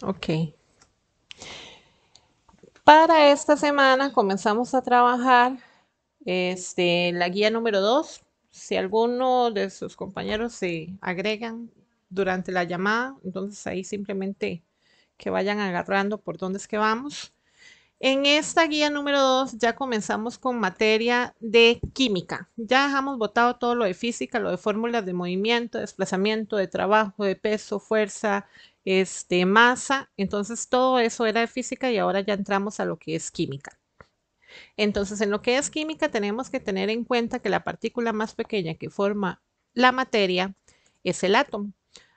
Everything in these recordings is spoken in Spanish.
Ok. Para esta semana comenzamos a trabajar la guía número 2. Si alguno de sus compañeros se agregan durante la llamada, entonces ahí simplemente que vayan agarrando por dónde es que vamos. En esta guía número 2 ya comenzamos con materia de química. Ya dejamos botado todo lo de física, lo de fórmulas de movimiento, desplazamiento, de trabajo, de peso, fuerza, masa. Entonces todo eso era de física y ahora ya entramos a lo que es química. Entonces en lo que es química tenemos que tener en cuenta que la partícula más pequeña que forma la materia es el átomo.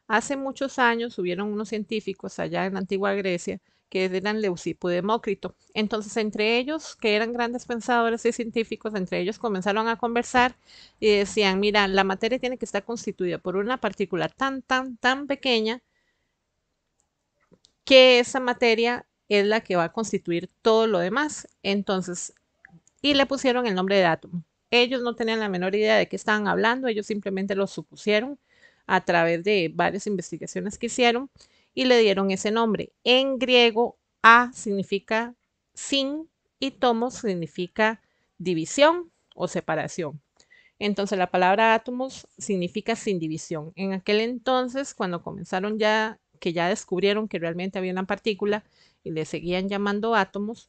Hace muchos años hubieron unos científicos allá en la antigua Grecia que eran Leucipo y Demócrito. Entonces, entre ellos, que eran grandes pensadores y científicos, entre ellos comenzaron a conversar y decían, mira, la materia tiene que estar constituida por una partícula tan pequeña que esa materia es la que va a constituir todo lo demás. Entonces, y le pusieron el nombre de átomo. Ellos no tenían la menor idea de qué estaban hablando, ellos simplemente lo supusieron a través de varias investigaciones que hicieron y le dieron ese nombre. En griego, A significa sin y tomos significa división o separación. Entonces la palabra átomos significa sin división. En aquel entonces, cuando comenzaron ya, que ya descubrieron que realmente había una partícula y le seguían llamando átomos,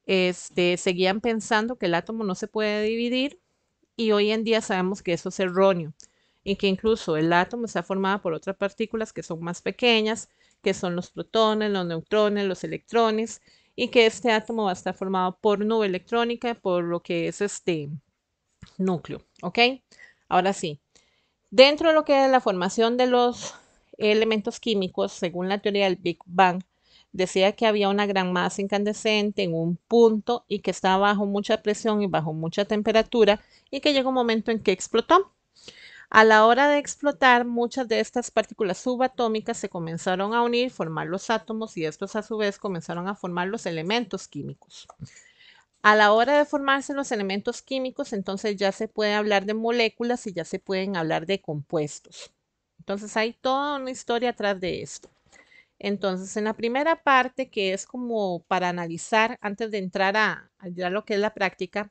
seguían pensando que el átomo no se puede dividir y hoy en día sabemos que eso es erróneo y que incluso el átomo está formado por otras partículas que son más pequeñas, que son los protones, los neutrones, los electrones y que este átomo va a estar formado por nube electrónica, por lo que es este núcleo, ¿ok? Ahora sí, dentro de lo que es la formación de los elementos químicos, según la teoría del Big Bang, decía que había una gran masa incandescente en un punto y que estaba bajo mucha presión y bajo mucha temperatura y que llegó un momento en que explotó. A la hora de explotar, muchas de estas partículas subatómicas se comenzaron a unir, formar los átomos y estos a su vez comenzaron a formar los elementos químicos. A la hora de formarse los elementos químicos, entonces ya se puede hablar de moléculas y ya se pueden hablar de compuestos. Entonces hay toda una historia atrás de esto. Entonces, en la primera parte, que es como para analizar antes de entrar a ya lo que es la práctica,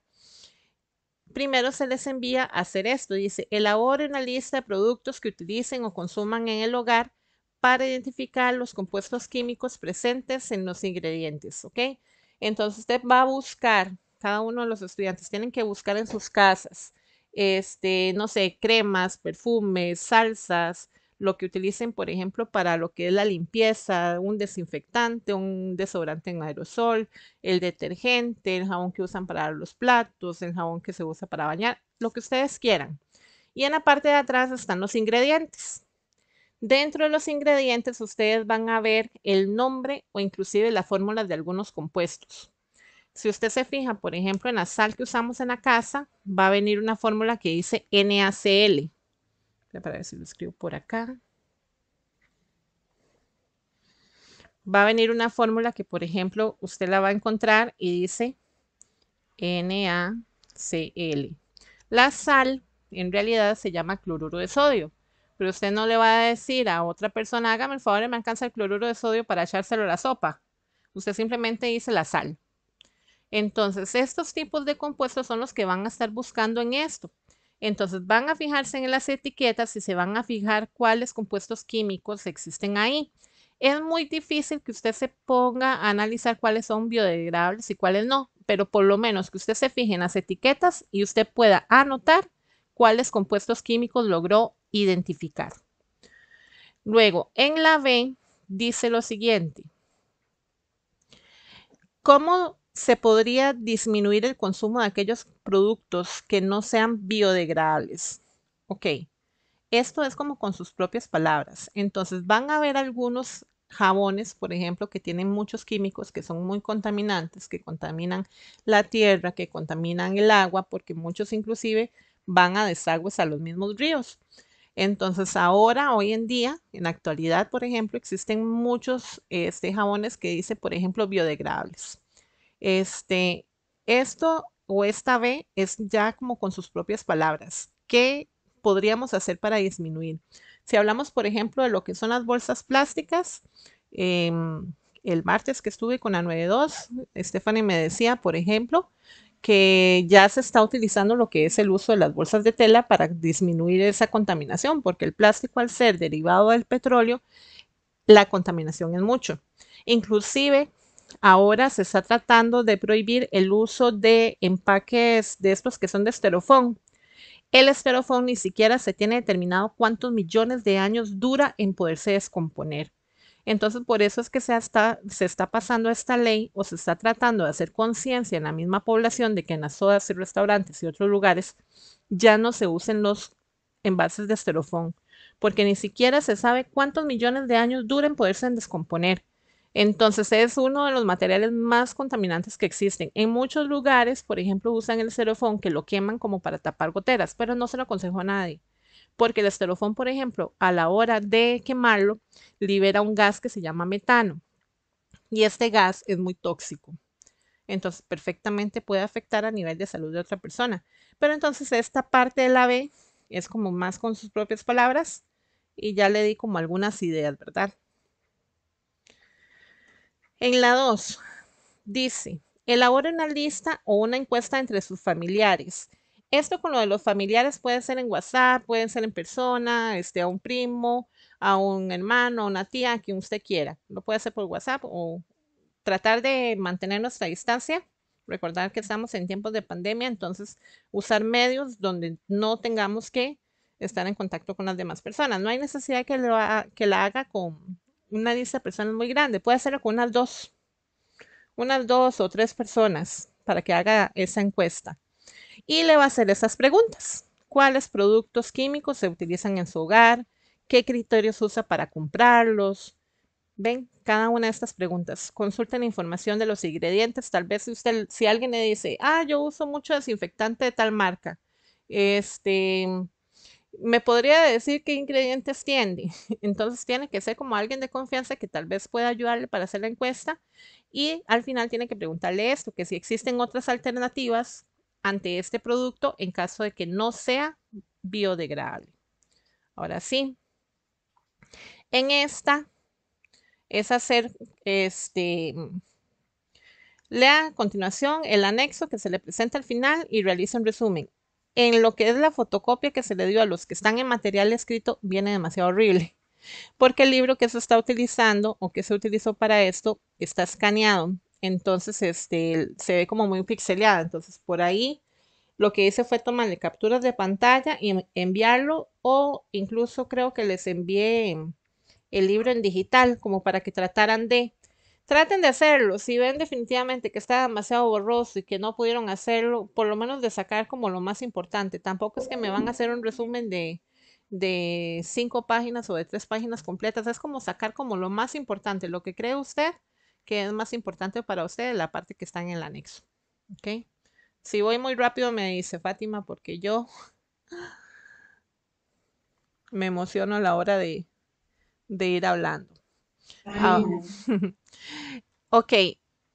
primero se les envía a hacer esto. Dice, elabore una lista de productos que utilicen o consuman en el hogar para identificar los compuestos químicos presentes en los ingredientes, ¿ok? Entonces usted va a buscar, cada uno de los estudiantes tienen que buscar en sus casas, no sé, cremas, perfumes, salsas, lo que utilicen, por ejemplo, para lo que es la limpieza, un desinfectante, un desodorante en aerosol, el detergente, el jabón que usan para los platos, el jabón que se usa para bañar, lo que ustedes quieran. Y en la parte de atrás están los ingredientes. Dentro de los ingredientes ustedes van a ver el nombre o inclusive las fórmulas de algunos compuestos. Si usted se fija, por ejemplo, en la sal que usamos en la casa, va a venir una fórmula que dice NaCl. Para ver si lo escribo por acá. Va a venir una fórmula que, por ejemplo, usted la va a encontrar y dice NaCl. La sal en realidad se llama cloruro de sodio, pero usted no le va a decir a otra persona, hágame el favor y me alcanza el cloruro de sodio para echárselo a la sopa. Usted simplemente dice la sal. Entonces, estos tipos de compuestos son los que van a estar buscando en esto. Entonces, van a fijarse en las etiquetas y se van a fijar cuáles compuestos químicos existen ahí. Es muy difícil que usted se ponga a analizar cuáles son biodegradables y cuáles no, pero por lo menos que usted se fije en las etiquetas y usted pueda anotar cuáles compuestos químicos logró identificar. Luego, en la B dice lo siguiente. ¿Cómo se podría disminuir el consumo de aquellos productos que no sean biodegradables? Ok, esto es como con sus propias palabras. Entonces van a haber algunos jabones, por ejemplo, que tienen muchos químicos que son muy contaminantes, que contaminan la tierra, que contaminan el agua, porque muchos inclusive van a desagües a los mismos ríos. Entonces ahora, hoy en día, en la actualidad, por ejemplo, existen muchos jabones que dice, por ejemplo, biodegradables. Este, esto o esta B es ya como con sus propias palabras. ¿Qué podríamos hacer para disminuir? Si hablamos, por ejemplo, de lo que son las bolsas plásticas, el martes que estuve con la 92, Stephanie me decía, por ejemplo, que ya se está utilizando lo que es el uso de las bolsas de tela para disminuir esa contaminación, porque el plástico al ser derivado del petróleo, la contaminación es mucho. Inclusive, ahora se está tratando de prohibir el uso de empaques de estos que son de esterofoam. El esterofoam ni siquiera se tiene determinado cuántos millones de años dura en poderse descomponer. Entonces, por eso es que se está pasando esta ley o se está tratando de hacer conciencia en la misma población de que en las sodas y restaurantes y otros lugares ya no se usen los envases de esterofoam, porque ni siquiera se sabe cuántos millones de años duran en poderse descomponer. Entonces es uno de los materiales más contaminantes que existen. En muchos lugares, por ejemplo, usan el esterofoam que lo queman como para tapar goteras, pero no se lo aconsejo a nadie, porque el esterofoam, por ejemplo, a la hora de quemarlo, libera un gas que se llama metano y este gas es muy tóxico. Entonces, perfectamente puede afectar a nivel de salud de otra persona. Pero entonces esta parte de la B es como más con sus propias palabras y ya le di como algunas ideas, ¿verdad? En la 2 dice, elabore una lista o una encuesta entre sus familiares. Esto con lo de los familiares puede ser en WhatsApp, puede ser en persona, a un primo, a un hermano, a una tía, a quien usted quiera. Lo puede hacer por WhatsApp o tratar de mantener nuestra distancia. Recordar que estamos en tiempos de pandemia, entonces usar medios donde no tengamos que estar en contacto con las demás personas. No hay necesidad que la haga con una lista de personas muy grande. Puede hacerlo con unas dos o tres personas para que haga esa encuesta. Y le va a hacer esas preguntas. ¿Cuáles productos químicos se utilizan en su hogar? ¿Qué criterios usa para comprarlos? Ven, cada una de estas preguntas. Consulten la información de los ingredientes. Tal vez si alguien le dice, yo uso mucho desinfectante de tal marca, este, me podría decir qué ingredientes tiene. Entonces tiene que ser como alguien de confianza que tal vez pueda ayudarle para hacer la encuesta y al final tiene que preguntarle esto, que si existen otras alternativas ante este producto en caso de que no sea biodegradable. Ahora sí, en esta es hacer lea a continuación el anexo que se le presenta al final y realice un resumen. En lo que es la fotocopia que se le dio a los que están en material escrito, viene demasiado horrible, porque el libro que se está utilizando o que se utilizó para esto está escaneado. Entonces, se ve como muy pixeleada. Entonces, por ahí lo que hice fue tomarle capturas de pantalla y enviarlo o incluso creo que les envié el libro en digital como para que trataran de traten de hacerlo. Si ven definitivamente que está demasiado borroso y que no pudieron hacerlo, por lo menos de sacar como lo más importante. Tampoco es que me van a hacer un resumen de 5 páginas o de 3 páginas completas. Es como sacar como lo más importante, lo que cree usted que es más importante para usted, la parte que está en el anexo. ¿Ok? Si voy muy rápido, me dice Fátima, porque yo me emociono a la hora de ir hablando. Ah, ok,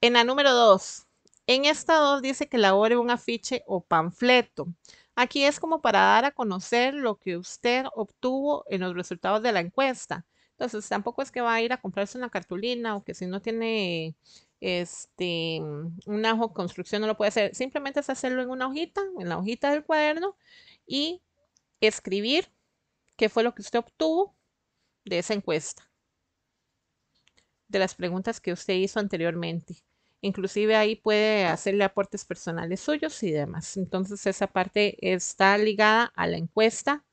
en la número 2. En esta 2 dice que elabore un afiche o panfleto. Aquí es como para dar a conocer lo que usted obtuvo en los resultados de la encuesta. Entonces, tampoco es que va a ir a comprarse una cartulina o que si no tiene una hoja de construcción no lo puede hacer. Simplemente es hacerlo en la hojita del cuaderno y escribir qué fue lo que usted obtuvo de esa encuesta, de las preguntas que usted hizo anteriormente. Inclusive ahí puede hacerle aportes personales suyos y demás. Entonces esa parte está ligada a la encuesta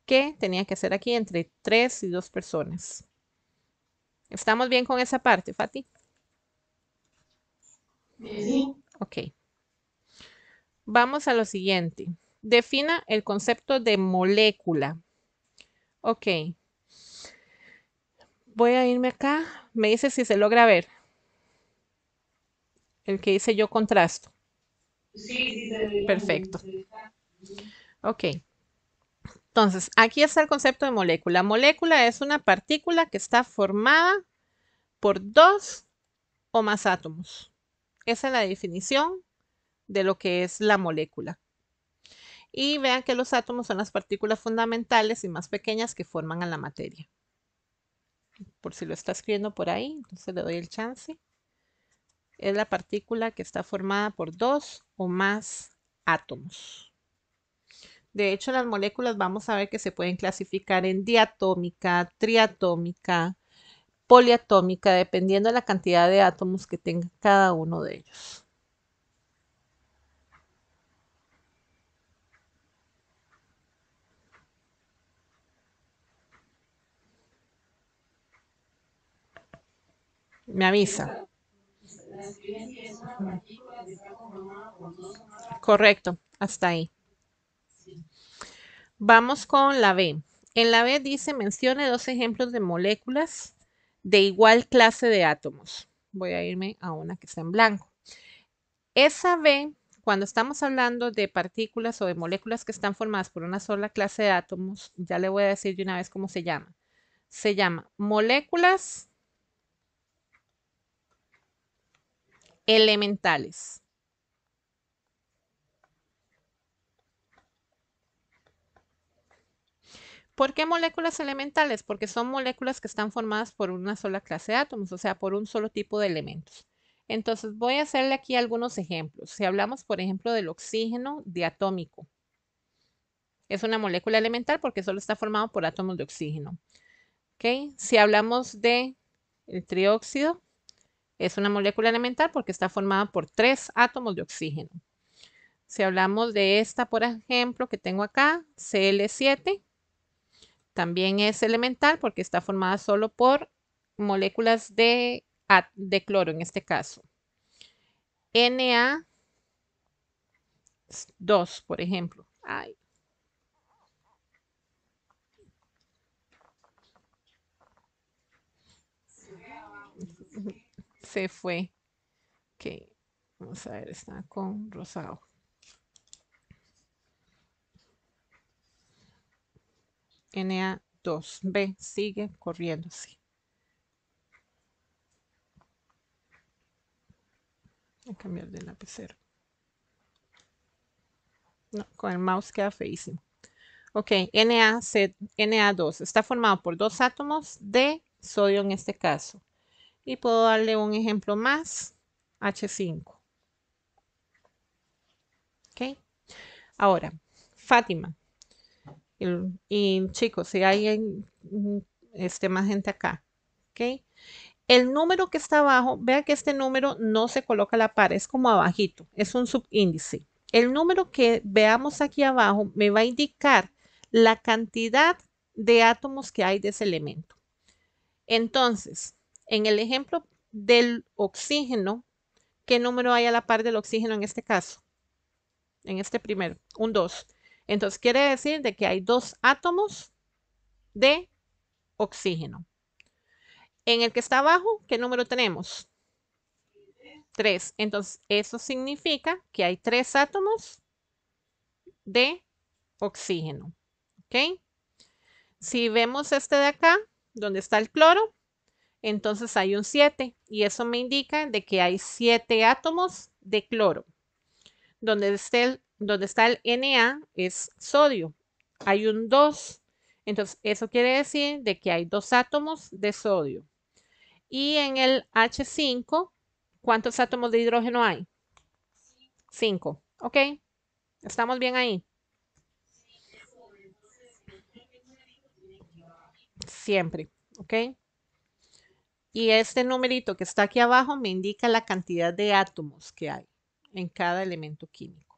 que tenía que hacer aquí entre 3 y 2 personas. ¿Estamos bien con esa parte, Fati? Sí. Ok. Vamos a lo siguiente. Defina el concepto de molécula. Ok. Voy a irme acá. Me dice si se logra ver el que hice yo contrasto. Sí, sí, se ve Perfecto. bien. Ok. Entonces, aquí está el concepto de molécula. Molécula es una partícula que está formada por dos o más átomos. Esa es la definición de lo que es la molécula. Y vean que los átomos son las partículas fundamentales y más pequeñas que forman a la materia. Por si lo está escribiendo por ahí, entonces le doy el chance. Es la partícula que está formada por dos o más átomos. De hecho, las moléculas vamos a ver que se pueden clasificar en diatómica, triatómica, poliatómica, dependiendo de la cantidad de átomos que tenga cada uno de ellos. Me avisa. La escriben que es una partícula que está conformada por dos o más átomos. Correcto, hasta ahí. Sí. Vamos con la B. En la B dice mencione dos ejemplos de moléculas de igual clase de átomos. Voy a irme a una que está en blanco. Esa B, cuando estamos hablando de partículas o de moléculas que están formadas por una sola clase de átomos, ya le voy a decir de una vez cómo se llama. Se llama moléculas elementales. ¿Por qué moléculas elementales? Porque son moléculas que están formadas por una sola clase de átomos, o sea, por un solo tipo de elementos. Entonces, voy a hacerle aquí algunos ejemplos. Si hablamos, por ejemplo, del oxígeno diatómico, es una molécula elemental porque solo está formado por átomos de oxígeno. ¿Ok? Si hablamos de el trióxido, es una molécula elemental porque está formada por tres átomos de oxígeno. Si hablamos de esta, por ejemplo, que tengo acá, Cl7, también es elemental porque está formada solo por moléculas de cloro en este caso. Na2, por ejemplo. Ay, se fue. Ok, vamos a ver, está con rosado. Na2B sigue corriéndose. Voy a cambiar de lapicero. No, con el mouse queda feísimo. Ok, Na2 está formado por dos átomos de sodio en este caso. Y puedo darle un ejemplo más, H5. Ok, ahora, Fátima. Y chicos, si hay más gente acá. Ok, el número que está abajo, vea que este número no se coloca a la par, es como abajito, es un subíndice. El número que veamos aquí abajo me va a indicar la cantidad de átomos que hay de ese elemento. Entonces, en el ejemplo del oxígeno, ¿qué número hay a la par del oxígeno en este caso? En este primero, un 2. Entonces, quiere decir de que hay dos átomos de oxígeno. En el que está abajo, ¿qué número tenemos? 3. Entonces, eso significa que hay tres átomos de oxígeno. ¿Ok? Si vemos este de acá, donde está el cloro, entonces hay un 7 y eso me indica de que hay 7 átomos de cloro. Donde está el Na es sodio. Hay un 2. Entonces, eso quiere decir de que hay dos átomos de sodio. Y en el H5, ¿cuántos átomos de hidrógeno hay? 5. ¿Ok? ¿Estamos bien ahí? Siempre. ¿Ok? Y este numerito que está aquí abajo me indica la cantidad de átomos que hay en cada elemento químico.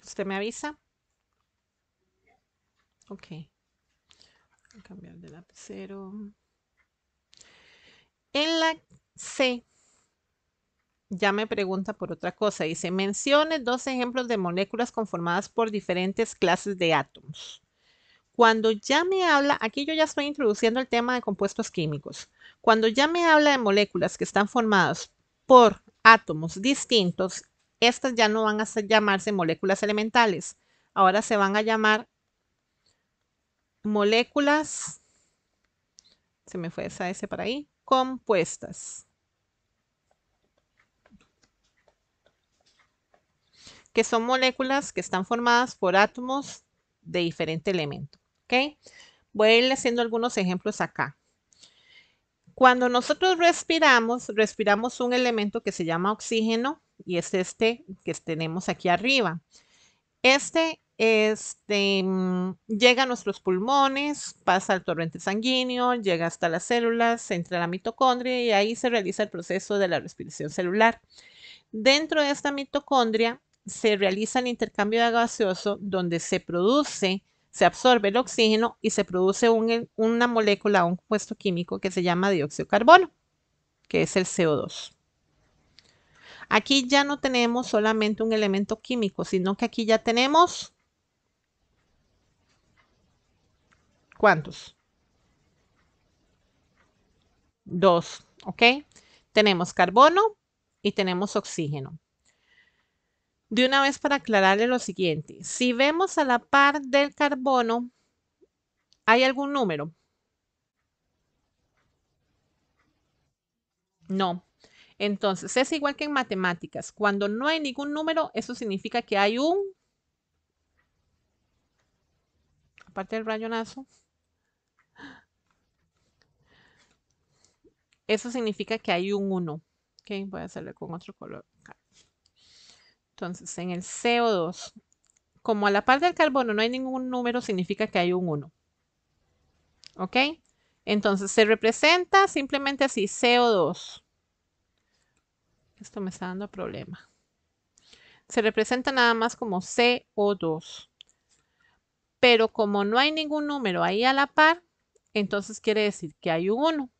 ¿Usted me avisa? Ok. Voy a cambiar de lapicero. En la C ya me pregunta por otra cosa. Dice, mencione dos ejemplos de moléculas conformadas por diferentes clases de átomos. Cuando ya me habla, aquí yo ya estoy introduciendo el tema de compuestos químicos. Cuando ya me habla de moléculas que están formadas por átomos distintos, estas ya no van a llamarse moléculas elementales. Ahora se van a llamar moléculas, se me fue esa S para ahí, compuestas, que son moléculas que están formadas por átomos de diferente elemento. ¿Ok? Voy a ir haciendo algunos ejemplos acá. Cuando nosotros respiramos, respiramos un elemento que se llama oxígeno y es este que tenemos aquí arriba. Llega a nuestros pulmones, pasa al torrente sanguíneo, llega hasta las células, entra a la mitocondria y ahí se realiza el proceso de la respiración celular. Dentro de esta mitocondria se realiza el intercambio de gaseoso donde se absorbe el oxígeno y se produce una molécula, un compuesto químico que se llama dióxido de carbono, que es el CO2. Aquí ya no tenemos solamente un elemento químico, sino que aquí ya tenemos, ¿cuántos? Dos, ¿ok? Tenemos carbono y tenemos oxígeno. De una vez para aclararle lo siguiente, si vemos a la par del carbono, ¿hay algún número? No. Entonces, es igual que en matemáticas. Cuando no hay ningún número, eso significa que hay aparte del rayonazo, eso significa que hay un 1. Ok, voy a hacerle con otro color acá. Entonces, en el CO2, como a la par del carbono no hay ningún número, significa que hay un 1. ¿Ok? Entonces, se representa simplemente así, CO2. Esto me está dando problema. Se representa nada más como CO2. Pero como no hay ningún número ahí a la par, entonces quiere decir que hay un 1.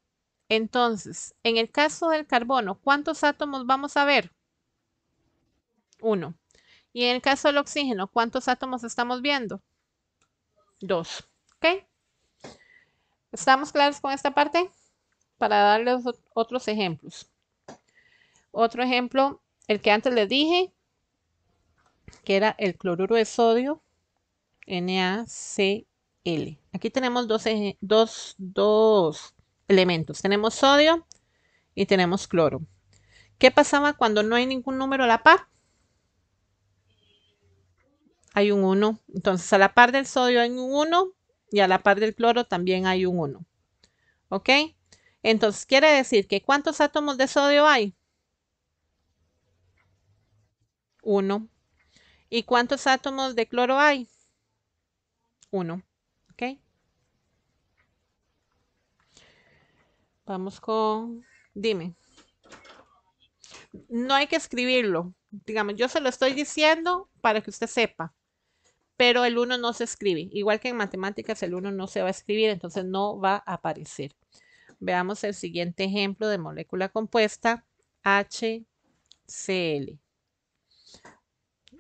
Entonces, en el caso del carbono, ¿cuántos átomos vamos a ver? 1. Y en el caso del oxígeno, ¿cuántos átomos estamos viendo? 2. ¿Ok? ¿Estamos claros con esta parte? Para darles otros ejemplos. Otro ejemplo, el que antes les dije, que era el cloruro de sodio, NaCl. Aquí tenemos dos elementos. Tenemos sodio y tenemos cloro. ¿Qué pasaba cuando no hay ningún número a la par? Hay un 1. Entonces, a la par del sodio hay un 1 y a la par del cloro también hay un 1. ¿Ok? Entonces, quiere decir que ¿cuántos átomos de sodio hay? 1. ¿Y cuántos átomos de cloro hay? 1. ¿Ok? Vamos con, dime, no hay que escribirlo. Digamos, yo se lo estoy diciendo para que usted sepa, pero el 1 no se escribe. Igual que en matemáticas, el 1 no se va a escribir, entonces no va a aparecer. Veamos el siguiente ejemplo de molécula compuesta, HCl.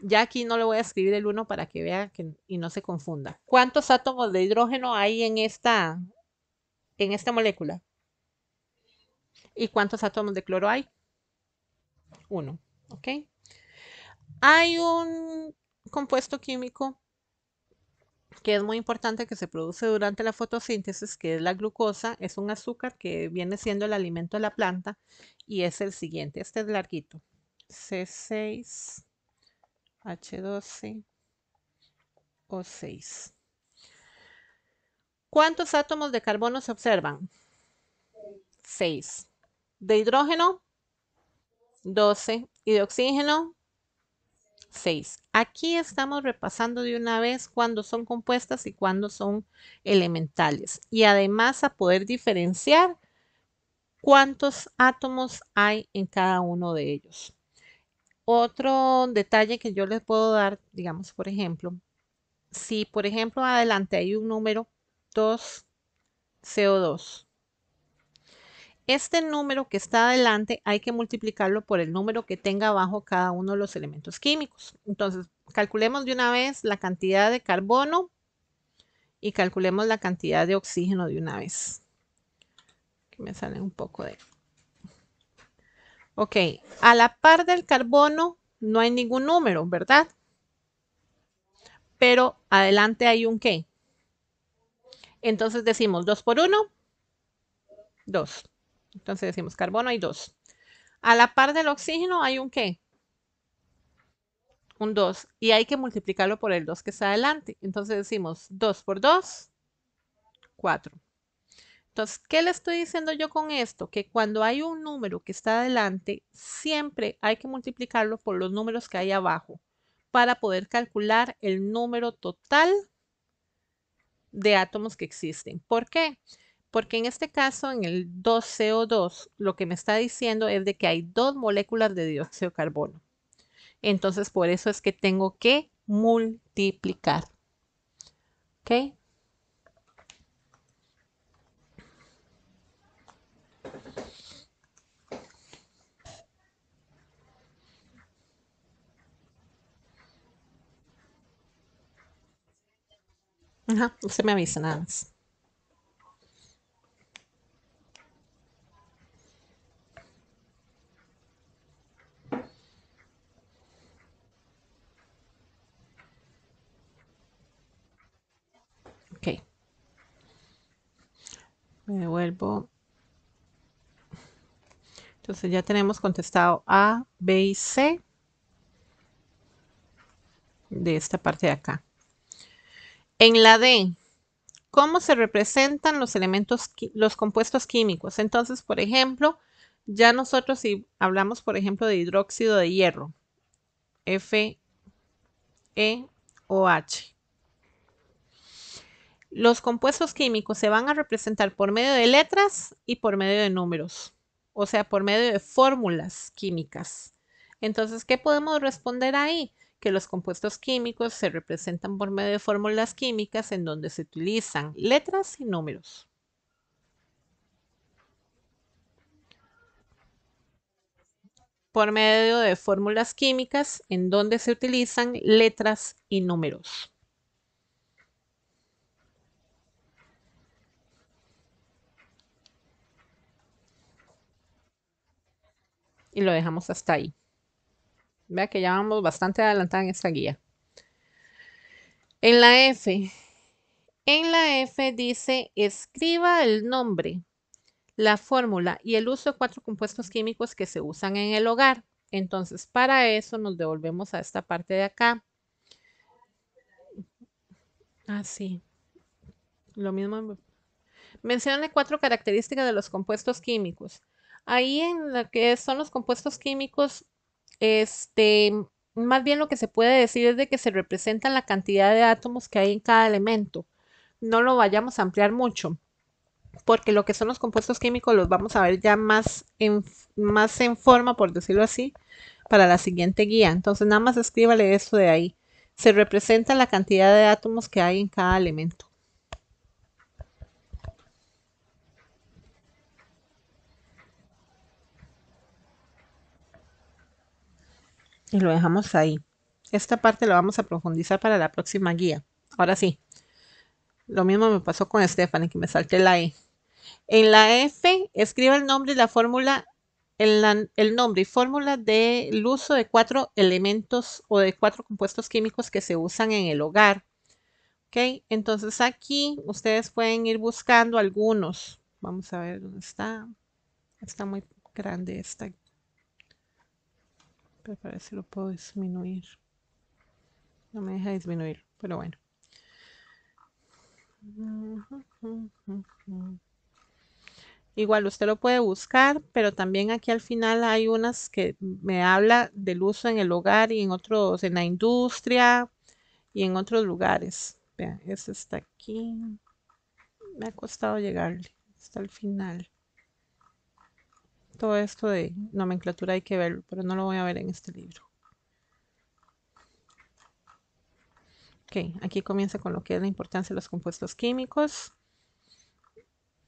Ya aquí no le voy a escribir el 1 para que vea y no se confunda. ¿Cuántos átomos de hidrógeno hay en esta molécula? ¿Y cuántos átomos de cloro hay? 1. ¿Ok? Hay un compuesto químico que es muy importante que se produce durante la fotosíntesis, que es la glucosa. Es un azúcar que viene siendo el alimento de la planta y es el siguiente. Este es larguito. C6H12O6. ¿Cuántos átomos de carbono se observan? 6. ¿De hidrógeno? 12. ¿Y de oxígeno? 6. Aquí estamos repasando de una vez cuándo son compuestas y cuándo son elementales. Y además a poder diferenciar cuántos átomos hay en cada uno de ellos. Otro detalle que yo les puedo dar, digamos, por ejemplo, si por ejemplo adelante hay un número 2CO2. Este número que está adelante hay que multiplicarlo por el número que tenga abajo cada uno de los elementos químicos. Entonces, calculemos de una vez la cantidad de carbono y calculemos la cantidad de oxígeno de una vez. Aquí me sale un poco de... Ok, a la par del carbono no hay ningún número, ¿verdad? Pero adelante hay un ¿qué? Entonces decimos 2 por 1, 2. Entonces decimos carbono hay 2. A la par del oxígeno hay un ¿qué? Un 2. Y hay que multiplicarlo por el 2 que está adelante. Entonces decimos 2 por 2, 4. Entonces, ¿qué le estoy diciendo yo con esto? Que cuando hay un número que está adelante, siempre hay que multiplicarlo por los números que hay abajo para poder calcular el número total de átomos que existen. ¿Por qué? Porque en este caso, en el 2CO2, lo que me está diciendo es de que hay dos moléculas de dióxido de carbono. Entonces, por eso es que tengo que multiplicar. ¿Ok? Ajá, usted me avisa nada más. Ok, me devuelvo. Entonces ya tenemos contestado A, B y C de esta parte de acá. En la D, ¿cómo se representan los elementos, los compuestos químicos? Entonces, por ejemplo, ya nosotros si hablamos, por ejemplo, de hidróxido de hierro, FeOH. Los compuestos químicos se van a representar por medio de letras y por medio de números, o sea, por medio de fórmulas químicas. Entonces, ¿qué podemos responder ahí? Que los compuestos químicos se representan por medio de fórmulas químicas en donde se utilizan letras y números. Por medio de fórmulas químicas en donde se utilizan letras y números. Y lo dejamos hasta ahí. Vea que ya vamos bastante adelantada en esta guía. En la F, dice, escriba el nombre, la fórmula y el uso de 4 compuestos químicos que se usan en el hogar. Entonces, para eso nos devolvemos a esta parte de acá. Ah, sí. Lo mismo. Mencione 4 características de los compuestos químicos. Ahí en lo que son los compuestos químicos, este, más bien lo que se puede decir es de que se representan la cantidad de átomos que hay en cada elemento. No lo vayamos a ampliar mucho, porque lo que son los compuestos químicos los vamos a ver ya más en forma, por decirlo así, para la siguiente guía. Entonces, nada más escríbale esto de ahí. Se representa la cantidad de átomos que hay en cada elemento. Y lo dejamos ahí. Esta parte la vamos a profundizar para la próxima guía. Ahora sí, lo mismo me pasó con Stephanie, que me salté la E. En la F, escriba el nombre y la fórmula, el nombre y fórmula del uso de 4 elementos o de 4 compuestos químicos que se usan en el hogar. ¿Ok? Entonces aquí ustedes pueden ir buscando algunos. Vamos a ver dónde está. Está muy grande esta. Pero para ver si lo puedo disminuir. No me deja disminuir, pero bueno. Igual usted lo puede buscar, pero también aquí al final hay unas que me habla del uso en el hogar y en otros, en la industria y en otros lugares. Vean, este está aquí. Me ha costado llegarle. Está al final. Todo esto de nomenclatura hay que verlo, pero no lo voy a ver en este libro. Ok, aquí comienza con lo que es la importancia de los compuestos químicos.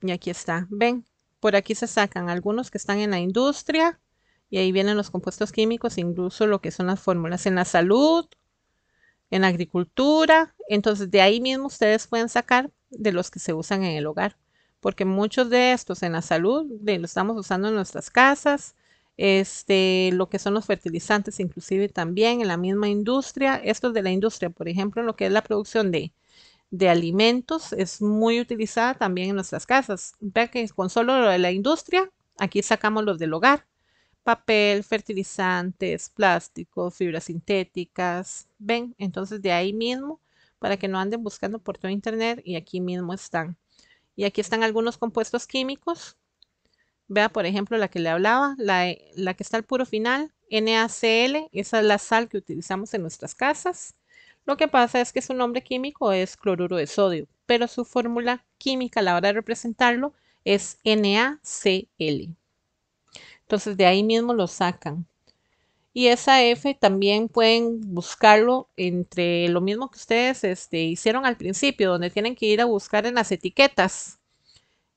Y aquí está. Ven, por aquí se sacan algunos que están en la industria y ahí vienen los compuestos químicos, incluso lo que son las fórmulas en la salud, en la agricultura. Entonces, de ahí mismo ustedes pueden sacar de los que se usan en el hogar, porque muchos de estos en la salud lo estamos usando en nuestras casas. Lo que son los fertilizantes, inclusive también en la misma industria, estos de la industria, por ejemplo, en lo que es la producción de alimentos es muy utilizada también en nuestras casas. Vea que con solo lo de la industria, aquí sacamos los del hogar. Papel, fertilizantes, plásticos, fibras sintéticas. ¿Ven? Entonces de ahí mismo, para que no anden buscando por todo internet y aquí mismo están. Y aquí están algunos compuestos químicos. Vea, por ejemplo, la que le hablaba, la que está al puro final, NaCl, esa es la sal que utilizamos en nuestras casas. Lo que pasa es que su nombre químico es cloruro de sodio, pero su fórmula química a la hora de representarlo es NaCl. Entonces de ahí mismo lo sacan. Y esa F también pueden buscarlo entre lo mismo que ustedes hicieron al principio, donde tienen que ir a buscar en las etiquetas,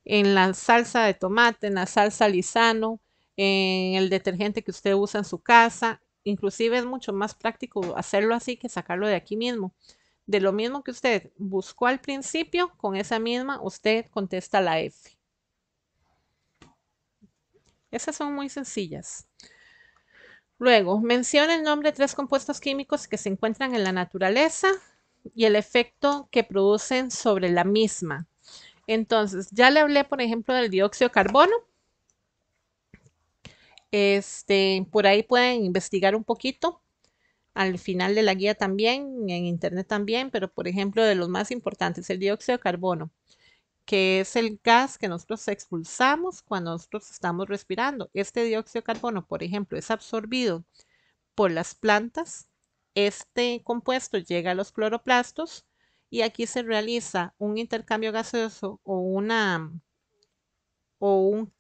en la salsa de tomate, en la salsa Lizano, en el detergente que usted usa en su casa. Inclusive es mucho más práctico hacerlo así que sacarlo de aquí mismo. De lo mismo que usted buscó al principio, con esa misma usted contesta la F. Esas son muy sencillas. Luego, menciona el nombre de tres compuestos químicos que se encuentran en la naturaleza y el efecto que producen sobre la misma. Entonces, ya le hablé, por ejemplo, del dióxido de carbono. Por ahí pueden investigar un poquito. Al final de la guía también, en internet también, pero por ejemplo, de los más importantes, el dióxido de carbono, que es el gas que nosotros expulsamos cuando nosotros estamos respirando. Este dióxido de carbono, por ejemplo, es absorbido por las plantas. Este compuesto llega a los cloroplastos y aquí se realiza un intercambio gaseoso o un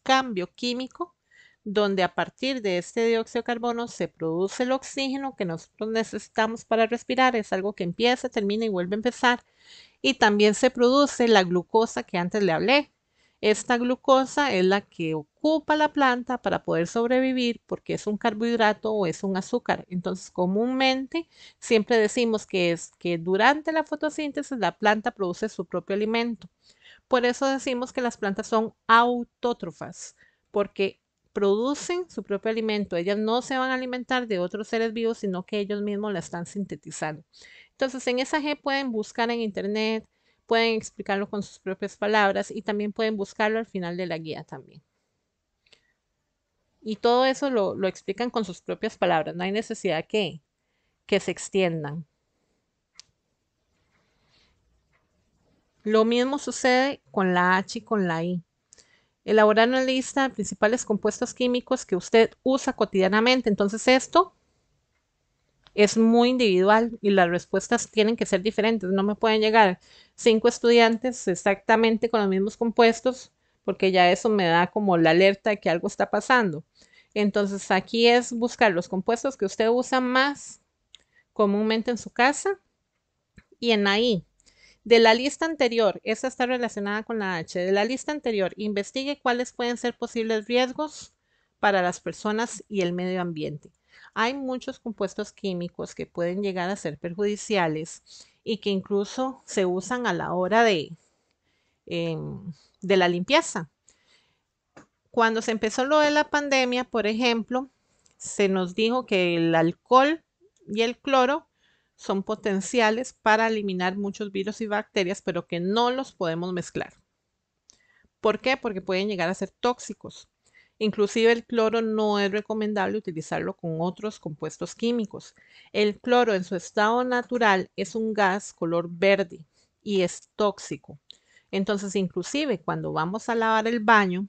cambio químico donde a partir de este dióxido de carbono se produce el oxígeno que nosotros necesitamos para respirar. Es algo que empieza, termina y vuelve a empezar. Y también se produce la glucosa que antes le hablé. Esta glucosa es la que ocupa la planta para poder sobrevivir porque es un carbohidrato o es un azúcar. Entonces, comúnmente siempre decimos que es que durante la fotosíntesis la planta produce su propio alimento. Por eso decimos que las plantas son autótrofas, porque producen su propio alimento. Ellas no se van a alimentar de otros seres vivos, sino que ellos mismos la están sintetizando. Entonces, en esa G pueden buscar en internet, pueden explicarlo con sus propias palabras y también pueden buscarlo al final de la guía también. Y todo eso lo explican con sus propias palabras, no hay necesidad que se extiendan. Lo mismo sucede con la H y con la I. Elaborar una lista de principales compuestos químicos que usted usa cotidianamente. Entonces esto es muy individual y las respuestas tienen que ser diferentes. No me pueden llegar 5 estudiantes exactamente con los mismos compuestos porque ya eso me da como la alerta de que algo está pasando. Entonces aquí es buscar los compuestos que usted usa más comúnmente en su casa y en ahí. De la lista anterior, esa está relacionada con la H, de la lista anterior, investigue cuáles pueden ser posibles riesgos para las personas y el medio ambiente. Hay muchos compuestos químicos que pueden llegar a ser perjudiciales y que incluso se usan a la hora de la limpieza. Cuando se empezó lo de la pandemia, por ejemplo, se nos dijo que el alcohol y el cloro son potenciales para eliminar muchos virus y bacterias, pero que no los podemos mezclar. ¿Por qué? Porque pueden llegar a ser tóxicos. Inclusive el cloro no es recomendable utilizarlo con otros compuestos químicos. El cloro en su estado natural es un gas color verde y es tóxico. Entonces, inclusive cuando vamos a lavar el baño,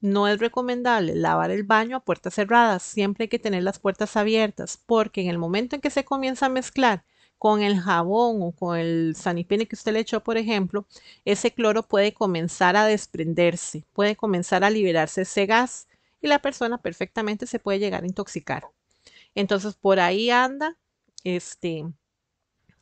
no es recomendable lavar el baño a puertas cerradas, siempre hay que tener las puertas abiertas, porque en el momento en que se comienza a mezclar con el jabón o con el sanipene que usted le echó, por ejemplo, ese cloro puede comenzar a desprenderse, puede comenzar a liberarse ese gas y la persona perfectamente se puede llegar a intoxicar. Entonces, por ahí anda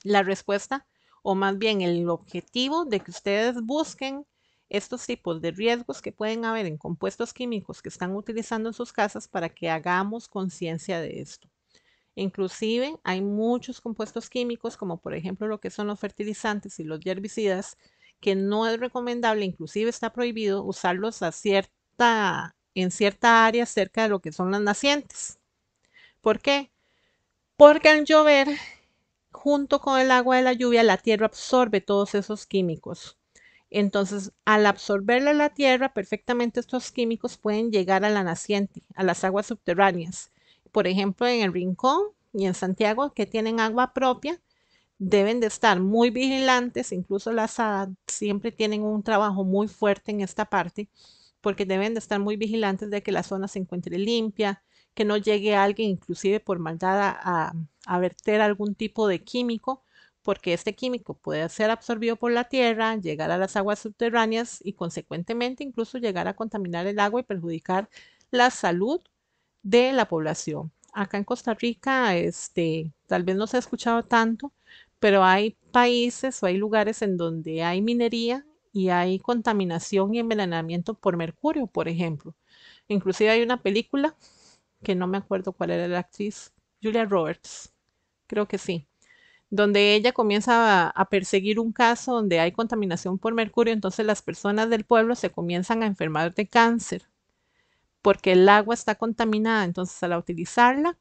la respuesta, o más bien el objetivo de que ustedes busquen estos tipos de riesgos que pueden haber en compuestos químicos que están utilizando en sus casas para que hagamos conciencia de esto. Inclusive hay muchos compuestos químicos, como por ejemplo lo que son los fertilizantes y los herbicidas, que no es recomendable, inclusive está prohibido usarlos en cierta área cerca de lo que son las nacientes. ¿Por qué? Porque al llover junto con el agua de la lluvia, la tierra absorbe todos esos químicos. Entonces, al absorberla la tierra, perfectamente estos químicos pueden llegar a la naciente, a las aguas subterráneas. Por ejemplo, en el Rincón y en Santiago, que tienen agua propia, deben de estar muy vigilantes, incluso las ADA siempre tienen un trabajo muy fuerte en esta parte, porque deben de estar muy vigilantes de que la zona se encuentre limpia, que no llegue alguien inclusive por maldad a verter algún tipo de químico, porque este químico puede ser absorbido por la tierra, llegar a las aguas subterráneas y consecuentemente incluso llegar a contaminar el agua y perjudicar la salud de la población. Acá en Costa Rica, tal vez no se ha escuchado tanto, pero hay países o hay lugares en donde hay minería y hay contaminación y envenenamiento por mercurio, por ejemplo. Inclusive hay una película que no me acuerdo cuál era la actriz, Julia Roberts, creo que sí, donde ella comienza a perseguir un caso donde hay contaminación por mercurio, entonces las personas del pueblo se comienzan a enfermar de cáncer porque el agua está contaminada, entonces al utilizarla,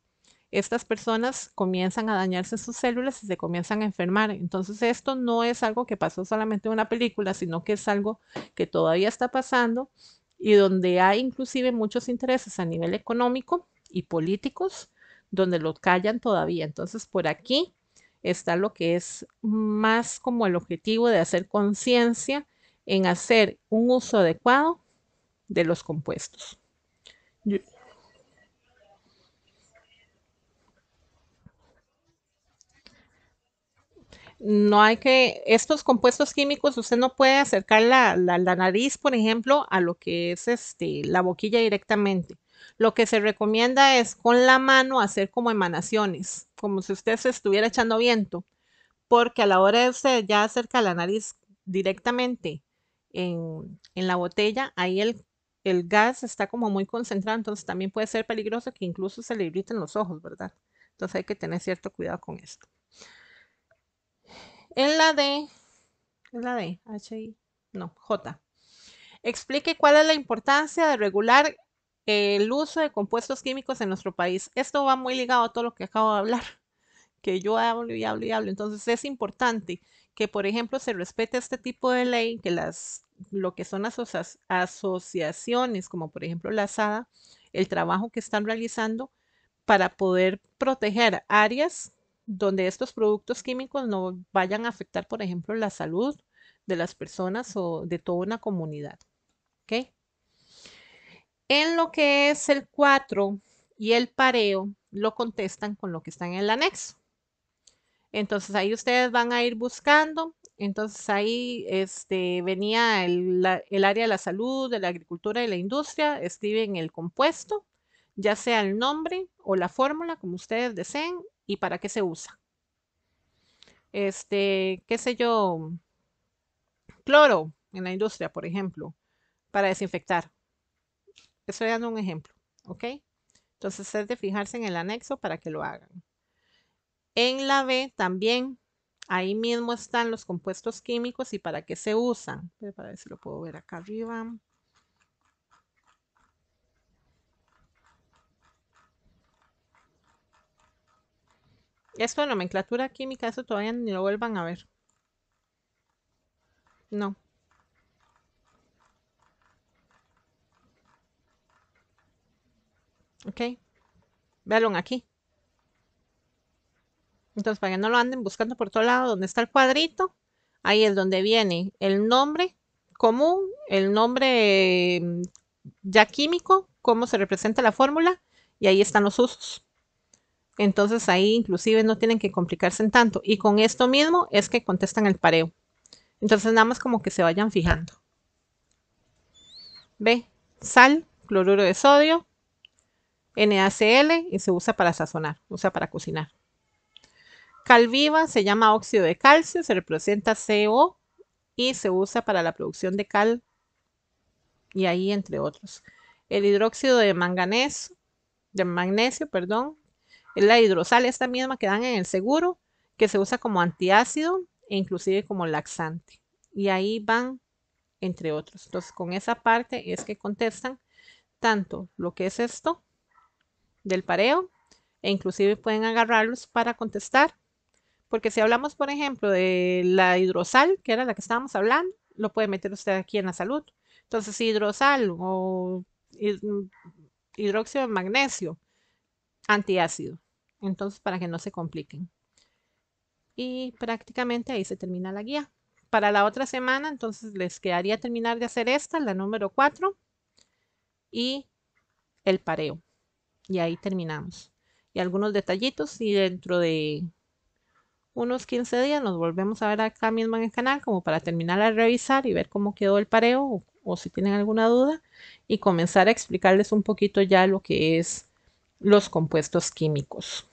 estas personas comienzan a dañarse sus células y se comienzan a enfermar. Entonces esto no es algo que pasó solamente en una película, sino que es algo que todavía está pasando y donde hay inclusive muchos intereses a nivel económico y políticos, donde lo callan todavía. Entonces por aquí está lo que es más como el objetivo de hacer conciencia en hacer un uso adecuado de los compuestos. Yo- No hay que, estos compuestos químicos, usted no puede acercar la nariz, por ejemplo, a lo que es la boquilla directamente. Lo que se recomienda es con la mano hacer como emanaciones, como si usted se estuviera echando viento, porque a la hora de usted ya acerca la nariz directamente en la botella, ahí el gas está como muy concentrado, entonces también puede ser peligroso que incluso se le irriten los ojos, ¿verdad? Entonces hay que tener cierto cuidado con esto. En la D es la D, H-I, no, J. Explique cuál es la importancia de regular el uso de compuestos químicos en nuestro país. Esto va muy ligado a todo lo que acabo de hablar, que yo hablo y hablo y hablo. Entonces es importante que, por ejemplo, se respete este tipo de ley, que lo que son asociaciones, como por ejemplo la SADA, el trabajo que están realizando para poder proteger áreas donde estos productos químicos no vayan a afectar, por ejemplo, la salud de las personas o de toda una comunidad. ¿Ok? En lo que es el 4 y el pareo, lo contestan con lo que está en el anexo. Entonces ahí ustedes van a ir buscando. Entonces ahí venía el área de la salud, de la agricultura y la industria, escriben el compuesto, ya sea el nombre o la fórmula, como ustedes deseen, y para qué se usa. Qué sé yo, cloro en la industria, por ejemplo, para desinfectar. Estoy dando un ejemplo, ¿ok? Entonces es de fijarse en el anexo para que lo hagan. En la B también, ahí mismo están los compuestos químicos y para qué se usan. Para ver si lo puedo ver acá arriba. Esto de nomenclatura química, eso todavía ni lo vuelvan a ver. No, ok. Véanlo aquí. Entonces, para que no lo anden buscando por todo lado, donde está el cuadrito, ahí es donde viene el nombre común, el nombre ya químico, cómo se representa la fórmula, y ahí están los usos. Entonces ahí inclusive no tienen que complicarse en tanto. Y con esto mismo es que contestan el pareo. Entonces nada más como que se vayan fijando. ¿Ve? Sal, cloruro de sodio, NaCl y se usa para sazonar, usa para cocinar. Cal viva se llama óxido de calcio, se representa CO y se usa para la producción de cal y ahí entre otros. El hidróxido de magnesio, perdón, es la hidrosal, esta misma que dan en el seguro, que se usa como antiácido e inclusive como laxante. Y ahí van entre otros. Entonces, con esa parte es que contestan tanto lo que es esto del pareo e inclusive pueden agarrarlos para contestar. porque si hablamos, por ejemplo, de la hidrosal, que era la que estábamos hablando, lo puede meter usted aquí en la salud. Entonces, hidrosal o hid- hidróxido de magnesio, antiácido. Entonces, para que no se compliquen. Y prácticamente ahí se termina la guía. Para la otra semana, entonces les quedaría terminar de hacer esta, la número 4 y el pareo. Y ahí terminamos. Y algunos detallitos y dentro de unos 15 días nos volvemos a ver acá mismo en el canal como para terminar de revisar y ver cómo quedó el pareo o si tienen alguna duda y comenzar a explicarles un poquito ya lo que es los compuestos químicos.